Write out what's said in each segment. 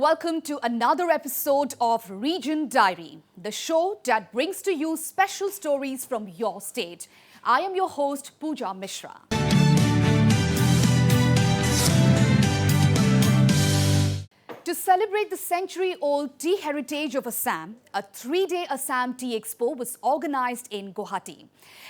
welcome to another episode of Region Diary, the show that brings to you special stories from your state. I am your host, Pooja Mishra. To celebrate the century-old tea heritage of Assam, a 3-day Assam Tea Expo was organized in Guwahati.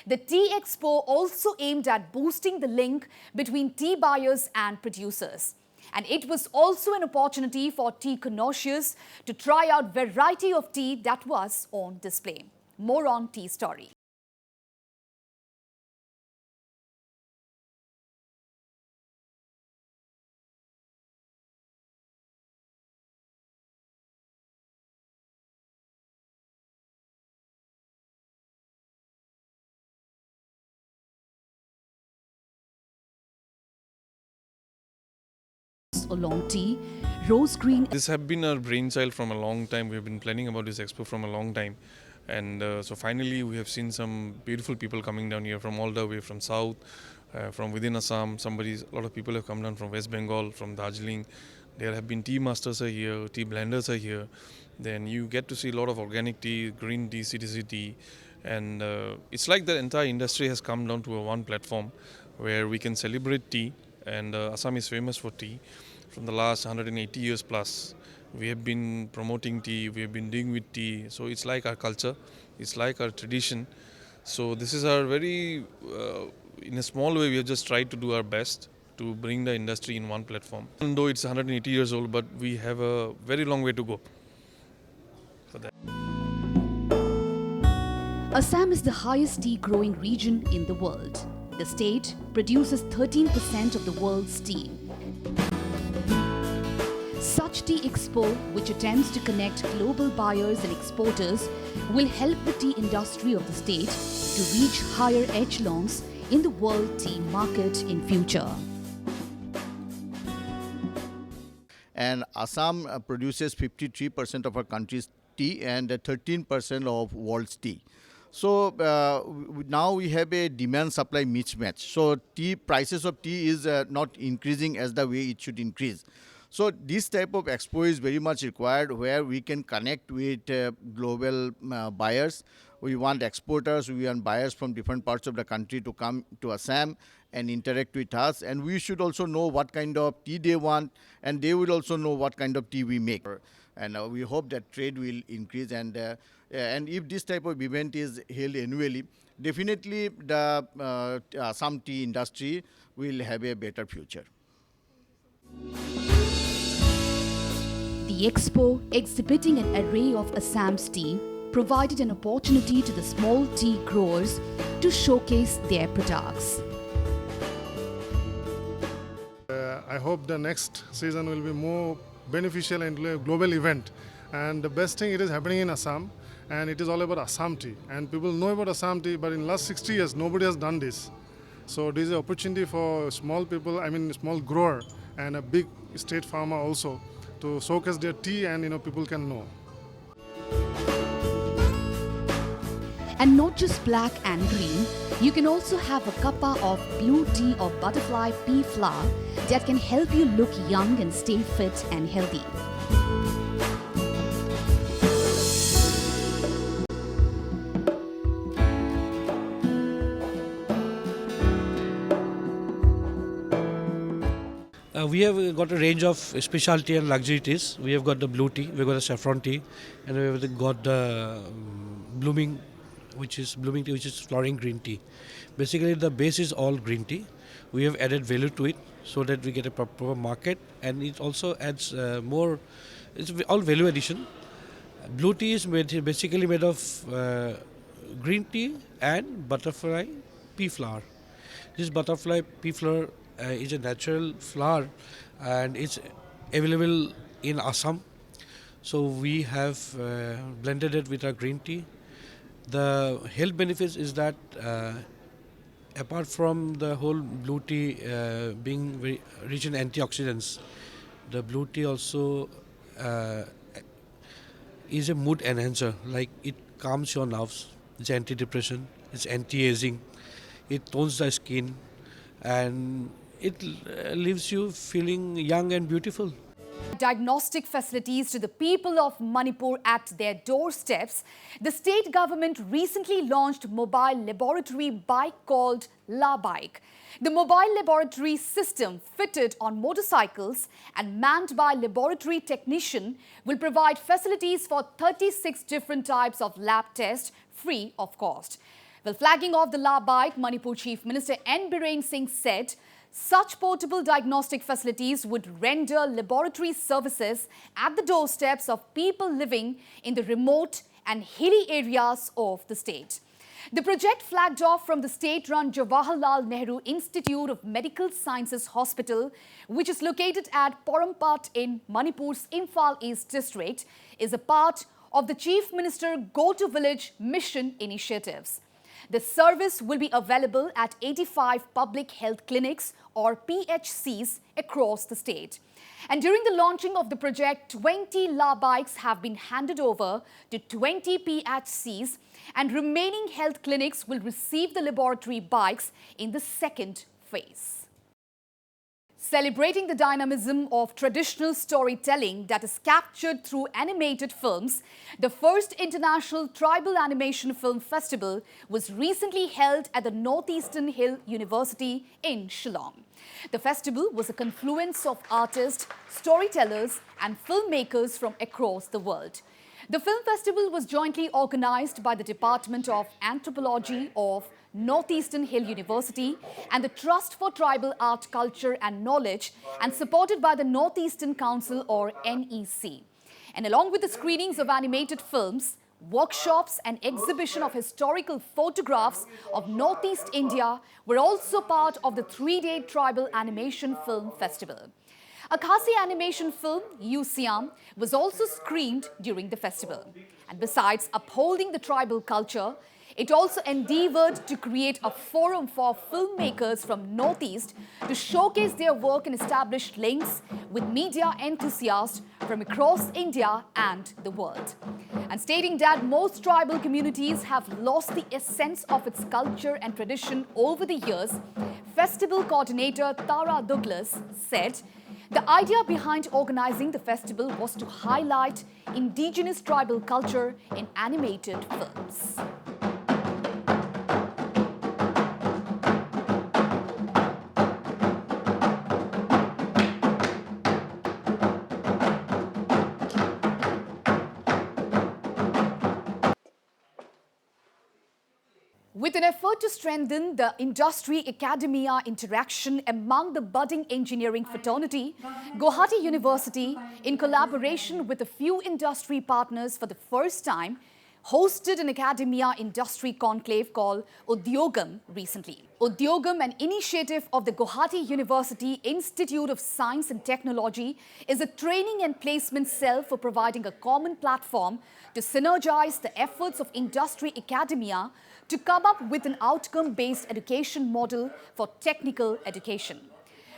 The Tea Expo also aimed at boosting the link between tea buyers and producers. And it was also an opportunity for tea connoisseurs to try out variety of tea that was on display. More on Tea Story. Oolong tea, rose green. This has been our brainchild from a long time. We have been planning about this expo from a long time. And so finally we have seen some beautiful people coming down here from all the way from south, from within Assam. A lot of people have come down from West Bengal, from Darjeeling. There have been tea masters are here, tea blenders are here. Then you get to see a lot of organic tea, green tea, CTC tea. And it's like the entire industry has come down to one platform where we can celebrate tea. And Assam is famous for tea. From the last 180 years plus, we have been promoting tea, we have been doing with tea. So it's like our culture, it's like our tradition. So this is our very, in a small way, we have just tried to do our best to bring the industry in one platform. Even though it's 180 years old, but we have a very long way to go for that. Assam is the highest tea growing region in the world. The state produces 13% of the world's tea. Such Tea Expo, which attempts to connect global buyers and exporters, will help the tea industry of the state to reach higher echelons in the world tea market in future. And Assam produces 53% of our country's tea and 13% of world's tea. So now we have a demand-supply mismatch. So tea prices of tea is not increasing as the way it should increase. So this type of expo is very much required where we can connect with global buyers. We want exporters, we want buyers from different parts of the country to come to Assam and interact with us. And we should also know what kind of tea they want, and they will also know what kind of tea we make. And we hope that trade will increase. And if this type of event is held annually, definitely the Assam tea industry will have a better future. The expo, exhibiting an array of Assam's tea, provided an opportunity to the small tea growers to showcase their products. I hope the next season will be more beneficial and a global event. And the best thing, it is happening in Assam, and it is all about Assam tea. And people know about Assam tea, but in the last 60 years, nobody has done this. So this is an opportunity for small people, small grower and a big state farmer also to showcase their tea, and people can know. And not just black and green, you can also have a cuppa of blue tea or butterfly pea flower that can help you look young and stay fit and healthy. We have got a range of specialty and luxury teas. We have got the blue tea, we have got the saffron tea, and we have got the blooming tea, which is flowering green tea. Basically, the base is all green tea. We have added value to it so that we get a proper market, and it also adds more. It's all value addition. Blue tea is basically made of green tea and butterfly pea flower. This butterfly pea flower is a natural flower, and it's available in Assam. So we have blended it with our green tea. The health benefits is that apart from the whole blue tea being very rich in antioxidants, the blue tea also is a mood enhancer. Like, it calms your nerves, it's antidepressant, it's anti-aging, it tones the skin, and it leaves you feeling young and beautiful. Diagnostic facilities to the people of Manipur at their doorsteps, the state government recently launched mobile laboratory bike called La Bike. The mobile laboratory system, fitted on motorcycles and manned by laboratory technician, will provide facilities for 36 different types of lab tests free of cost. While flagging off the La Bike, Manipur Chief Minister N. Biren Singh said such portable diagnostic facilities would render laboratory services at the doorsteps of people living in the remote and hilly areas of the state. The project flagged off from the state-run Jawaharlal Nehru Institute of Medical Sciences Hospital, which is located at Porampat in Manipur's Imphal East district, is a part of the Chief Minister Go to Village mission initiatives. The service will be available at 85 public health clinics or PHCs across the state. And during the launching of the project, 20 La Bikes have been handed over to 20 PHCs, and remaining health clinics will receive the laboratory bikes in the second phase. Celebrating the dynamism of traditional storytelling that is captured through animated films, the first International Tribal Animation Film Festival was recently held at the Northeastern Hill University in Shillong. The festival was a confluence of artists, storytellers and filmmakers from across the world. The film festival was jointly organized by the Department of Anthropology of Northeastern Hill University and the Trust for Tribal Art, Culture and Knowledge, and supported by the Northeastern Council or NEC. And along with the screenings of animated films, workshops and exhibition of historical photographs of Northeast India were also part of the 3-day Tribal Animation Film Festival. A Khasi animation film, UCM, was also screened during the festival. And besides upholding the tribal culture, it also endeavored to create a forum for filmmakers from Northeast to showcase their work and establish links with media enthusiasts from across India and the world. And stating that most tribal communities have lost the essence of its culture and tradition over the years, festival coordinator Tara Douglas said, the idea behind organizing the festival was to highlight indigenous tribal culture in animated films. With an effort to strengthen the industry-academia interaction among the budding engineering fraternity, Guwahati University, in collaboration with a few industry partners for the first time, hosted an academia industry conclave called Udyogam recently. Udyogam, an initiative of the Guwahati University Institute of Science and Technology, is a training and placement cell for providing a common platform to synergize the efforts of industry academia to come up with an outcome-based education model for technical education.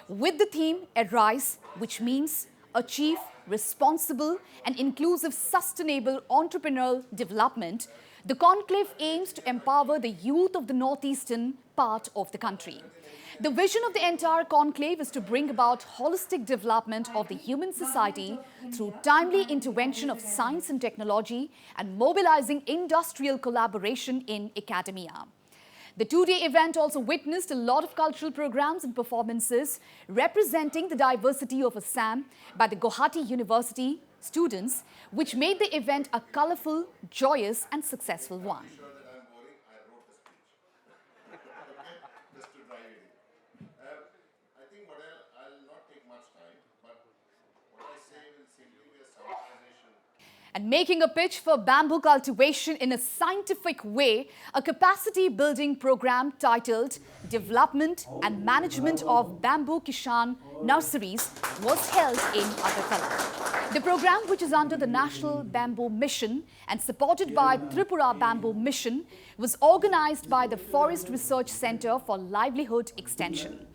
With the theme Arise, which means achieve responsible and inclusive sustainable entrepreneurial development, the conclave aims to empower the youth of the northeastern part of the country. The vision of the entire conclave is to bring about holistic development of the human society through timely intervention of science and technology and mobilizing industrial collaboration in academia. The 2-day event also witnessed a lot of cultural programs and performances representing the diversity of Assam by the Guwahati University students, which made the event a colorful, joyous and successful one. And making a pitch for bamboo cultivation in a scientific way, a capacity building program titled Development and Management of Bamboo Kishan Nurseries was held in Agartala. The program, which is under the National Bamboo Mission and supported by Tripura Bamboo Mission, was organized by the Forest Research Center for Livelihood Extension.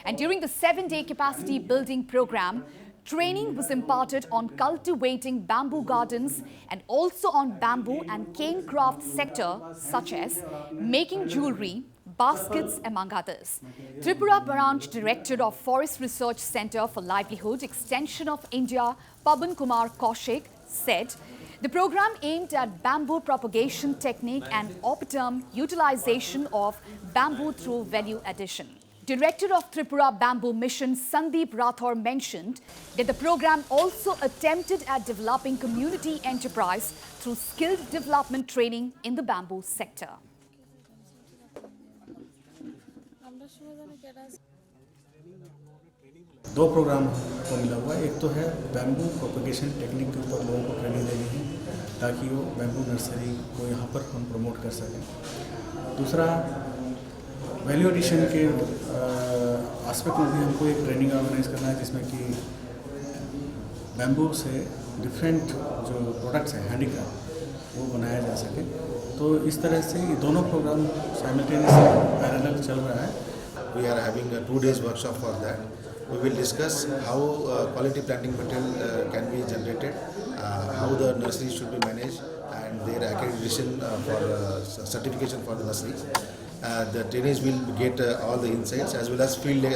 And during the 7-day capacity building program, training was imparted on cultivating bamboo gardens and also on bamboo and cane craft sector such as making jewelry, baskets, among others. Tripura Branch Director of Forest Research Centre for Livelihood Extension of India, Pawan Kumar Kaushik, said the program aimed at bamboo propagation technique and optimum utilization of bamboo through value addition. Director of Tripura Bamboo Mission Sandeep Rathore mentioned that the program also attempted at developing community enterprise through skilled development training in the bamboo sector. दो programme को मिला हुआ है। एक तो है bamboo propagation technique के ऊपर लोगों को ट्रेनिंग देनी है ताकि वो बैम्बू नर्सरी को यहाँ पर हम प्रमोट कर सकें। दूसरा वैल्यू एडिशन के एस्पेक्ट में भी हमको एक ट्रेनिंग ऑर्गेनाइज करना है जिसमें कि बैम्बू से डिफरेंट जो प्रोडक्ट्स हैं हैंडीक्राफ्ट वो बनाया जा सके। तो इस तरह से ये दोनों प्रोग्राम साइमल्टेनियसली पैरेलल चल रहा है। We are having a 2 days workshop for that. We will discuss how quality planting material can be generated, how the nurseries should be managed, and their accreditation for certification for the nurseries. The trainees will get all the insights as well as field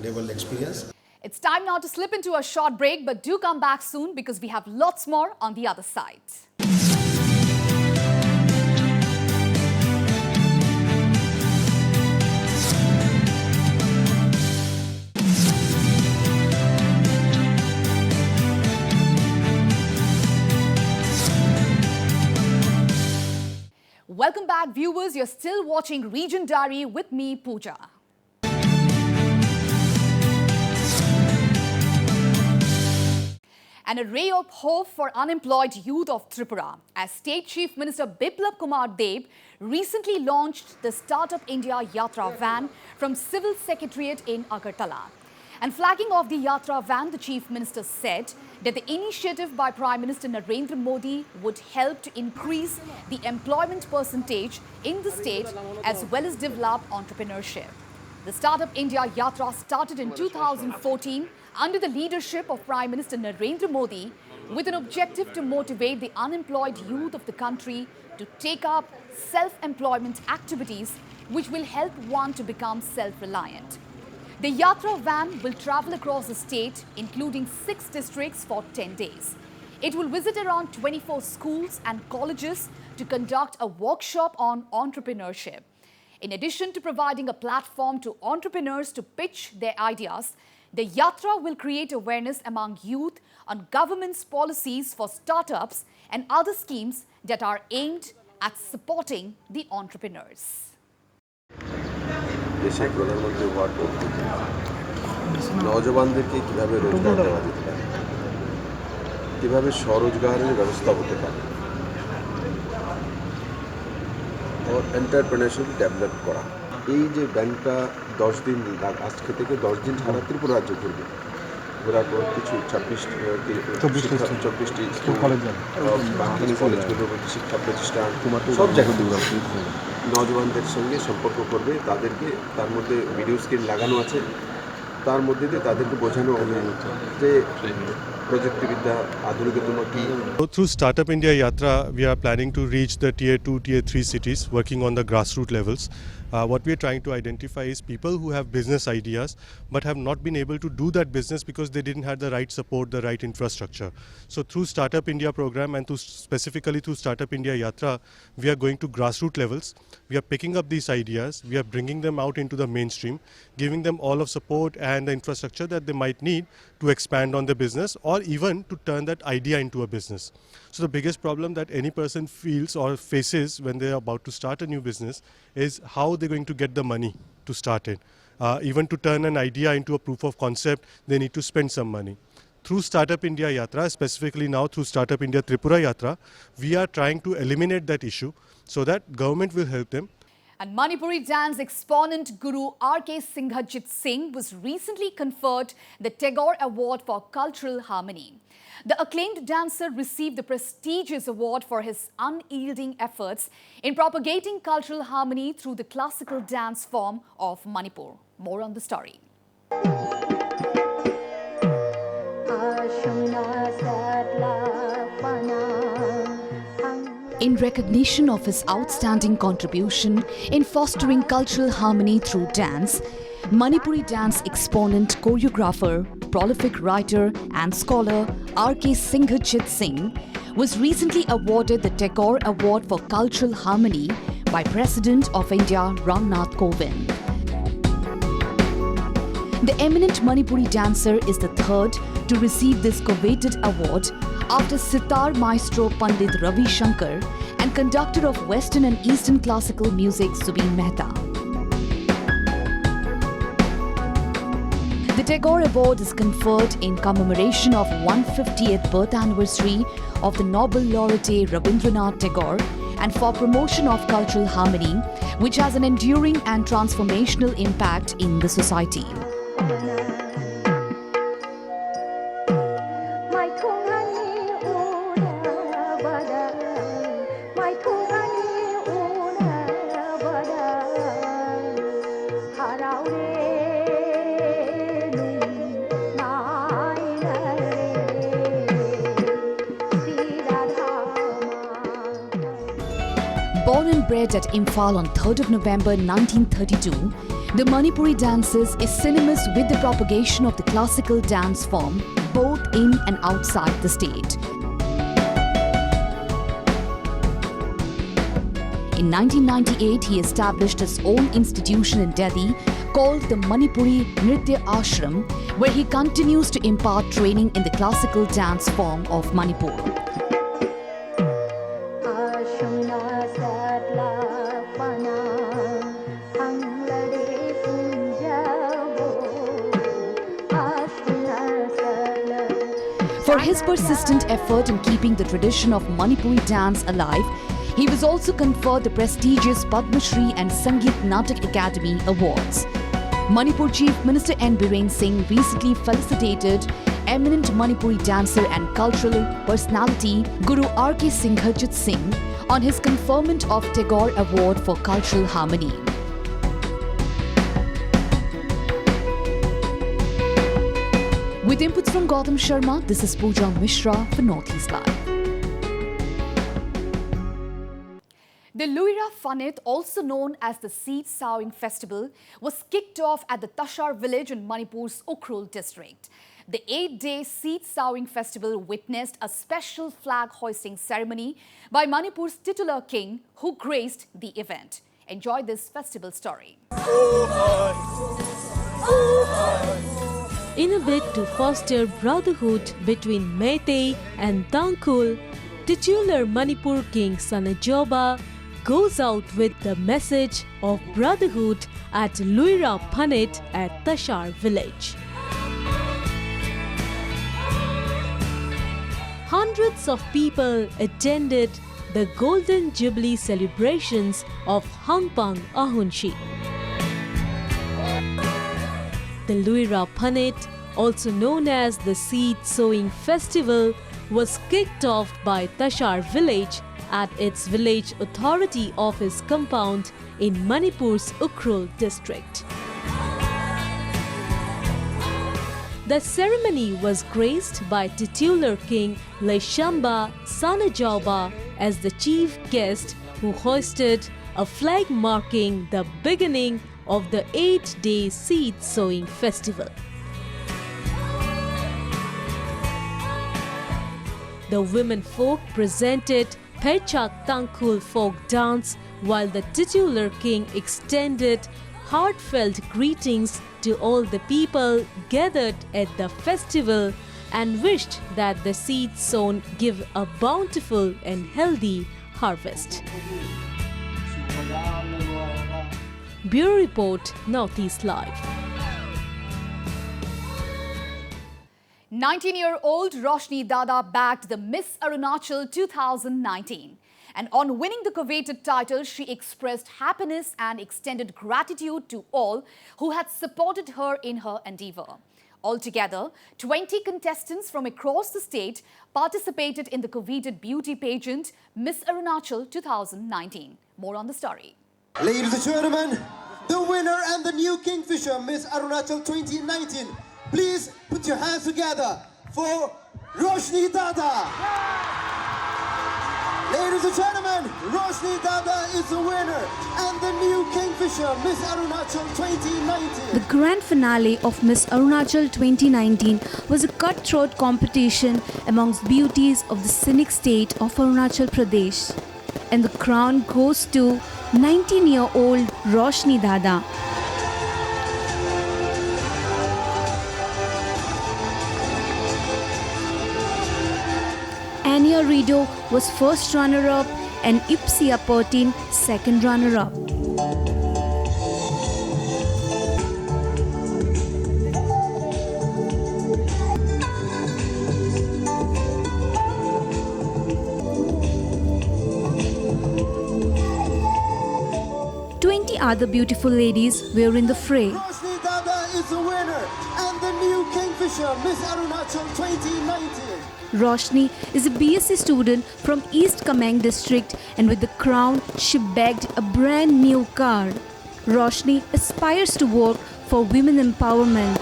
level experience. It's time now to slip into a short break, but do come back soon because we have lots more on the other side. Welcome back, viewers. You're still watching Region Diary with me, Pooja. And a ray of hope for unemployed youth of Tripura, as State Chief Minister Biplab Kumar Deb recently launched the Startup India Yatra van from Civil Secretariat in Agartala. And flagging off the Yatra van, the Chief Minister said that the initiative by Prime Minister Narendra Modi would help to increase the employment percentage in the state as well as develop entrepreneurship. The Startup India Yatra started in 2014 under the leadership of Prime Minister Narendra Modi with an objective to motivate the unemployed youth of the country to take up self-employment activities which will help one to become self-reliant. The Yatra van will travel across the state, including 6 districts for 10 days. It will visit around 24 schools and colleges to conduct a workshop on entrepreneurship. In addition to providing a platform to entrepreneurs to pitch their ideas, the Yatra will create awareness among youth on government's policies for startups and other schemes that are aimed at supporting the entrepreneurs. দেশের প্রধানমন্ত্রী হওয়ার পর নওজওয়ানদেরকে কীভাবে রোজগার দেওয়া যেতে পারে, কীভাবে স্বরোজগারের ব্যবস্থা হতে পারে, এন্টারপ্রেনারশিপ ডেভেলপ করা। এই যে ব্যাংকটা 10 দিন আজকে থেকে 10 দিন সারা ত্রিপুরা রাজ্য ঘুরবে, ঘোরার পর কিছু 24টি স্কুল কলেজ, বাকি কলেজগুলো, শিক্ষা প্রতিষ্ঠান, সব জায়গায় নওজওয়ানদের সঙ্গে সম্পর্ক করবে, তাদেরকে তার মধ্যে ভিডিও স্ক্রিন লাগানো আছে, তার মধ্যে দিয়ে তাদেরকে বোঝানো হবে যে প্রযুক্তিবিদ্যা আধুনিকতম কি। Through Startup India Yatra, we are planning to reach the tier 2, tier 3 cities, working on the grassroots levels. What we are trying to identify is people who have business ideas but have not been able to do that business because they didn't have the right support, the right infrastructure. So through Startup India program and specifically through Startup India Yatra, we are going to grassroots levels. We are picking up these ideas, we are bringing them out into the mainstream, giving them all of support and the infrastructure that they might need to expand on their business or even to turn that idea into a business. So the biggest problem that any person feels or faces when they are about to start a new business is how they're going to get the money to start it. Even to turn an idea into a proof of concept, they need to spend some money. Through Startup India Yatra, specifically now through Startup India Tripura Yatra, we are trying to eliminate that issue so that government will help them. And Manipuri dance exponent Guru R.K. Singhajit Singh was recently conferred the Tagore Award for Cultural Harmony. The acclaimed dancer received the prestigious award for his unyielding efforts in propagating cultural harmony through the classical dance form of Manipur. More on the story. In recognition of his outstanding contribution in fostering cultural harmony through dance, Manipuri dance exponent, choreographer, prolific writer and scholar R.K. Singhajit Singh was recently awarded the Tagore Award for Cultural Harmony by President of India Ramnath Kovind. The eminent Manipuri dancer is the third to receive this coveted award after sitar maestro Pandit Ravi Shankar and conductor of Western and Eastern classical music Zubeen Mehta. The Tagore Award is conferred in commemoration of 150th birth anniversary of the Nobel laureate Rabindranath Tagore and for promotion of cultural harmony, which has an enduring and transformational impact in the society. Born and bred at Imphal on 3rd of November 1932, the Manipuri dances is synonymous with the propagation of the classical dance form both in and outside the state. In 1998, he established his own institution in Delhi called the Manipuri Nritya Ashram, where he continues to impart training in the classical dance form of Manipur. For his persistent effort in keeping the tradition of Manipuri dance alive, he was also conferred the prestigious Padma Shri and Sangeet Natak Academy Awards. Manipur Chief Minister N. Biren Singh recently felicitated eminent Manipuri dancer and cultural personality Guru R.K. Singhajit Singh on his conferment of Tagore Award for Cultural Harmony. With inputs from Gautam Sharma, this is Pooja Mishra for Northeast Live. The Luira Funit, also known as the Seed Sowing Festival, was kicked off at the Tashar village in Manipur's Ukhrul district. The 8-day Seed Sowing Festival witnessed a special flag hoisting ceremony by Manipur's titular king, who graced the event. Enjoy this festival story. In a bid to foster brotherhood between Meitei and Tangkhul, titular Manipur King Sanajoba goes out with the message of brotherhood at Luira Phanit at Tashar village. Hundreds of people attended the Golden Jubilee celebrations of Hangpang Ahunshi. The Luira Phanit, also known as the Seed Sowing Festival, was kicked off by Tashar village at its village authority office compound in Manipur's Ukhrul district. The ceremony was graced by titular King Leishamba Sanajauba as the chief guest, who hoisted a flag marking the beginning of the 8-day Seed Sowing Festival. The women folk presented Perchak Tangkhul folk dance, while the titular king extended heartfelt greetings to all the people gathered at the festival and wished that the seeds sown give a bountiful and healthy harvest. Bureau Report, Northeast Live. 19-year-old Roshni Dada bagged the Miss Arunachal 2019. And on winning the coveted title, she expressed happiness and extended gratitude to all who had supported her in her endeavour. Altogether, 20 contestants from across the state participated in the coveted beauty pageant Miss Arunachal 2019. More on the story. Ladies and gentlemen, the winner and the new Kingfisher Miss Arunachal 2019. Please put your hands together for Roshni Dada. Ladies and gentlemen, Roshni Dada is the winner and the new Kingfisher Miss Arunachal 2019. The grand finale of Miss Arunachal 2019 was a cutthroat competition amongst beauties of the scenic state of Arunachal Pradesh. And the crown goes to 19-year-old Roshni Dada. Anya Rido was first runner-up and Ipsia Pertin second runner-up. Other beautiful ladies were in the fray. Roshni Dada is the winner and the new Kingfisher Miss Arunachal 2019. Roshni is a BSc student from East Kameng district, and with the crown, she bagged a brand new car. Roshni aspires to work for women empowerment.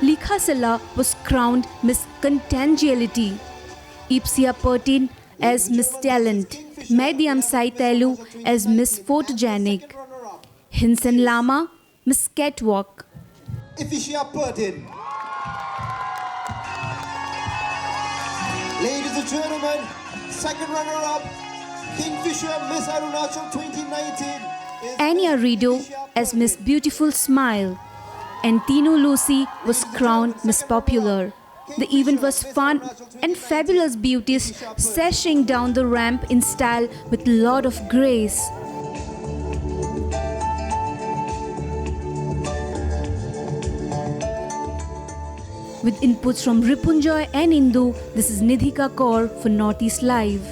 Likha Sala was crowned Miss Congeniality, Ipsia Pertin as Miss Talent, Mediam Saitelu as Miss Photogenic, Hinsen Lama, Miss Catwalk. Ipsia Pertin. Ladies and gentlemen, second runner-up, Kingfisher Miss Arunachal 2019. Anya Rido as Miss Beautiful Smile. And Tinu Lucy was crowned Miss Popular. The event was fun and fabulous beauties sashing down the ramp in style with lot of grace. With inputs from Ripunjoy and Indu, this is Nidhika Kaur for Northeast Live.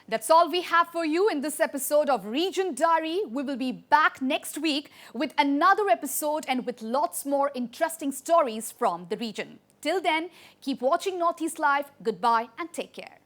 That's all we have for you in this episode of Region Diary. We will be back next week with another episode and with lots more interesting stories from the region. Till then, keep watching Northeast Live. Goodbye and take care.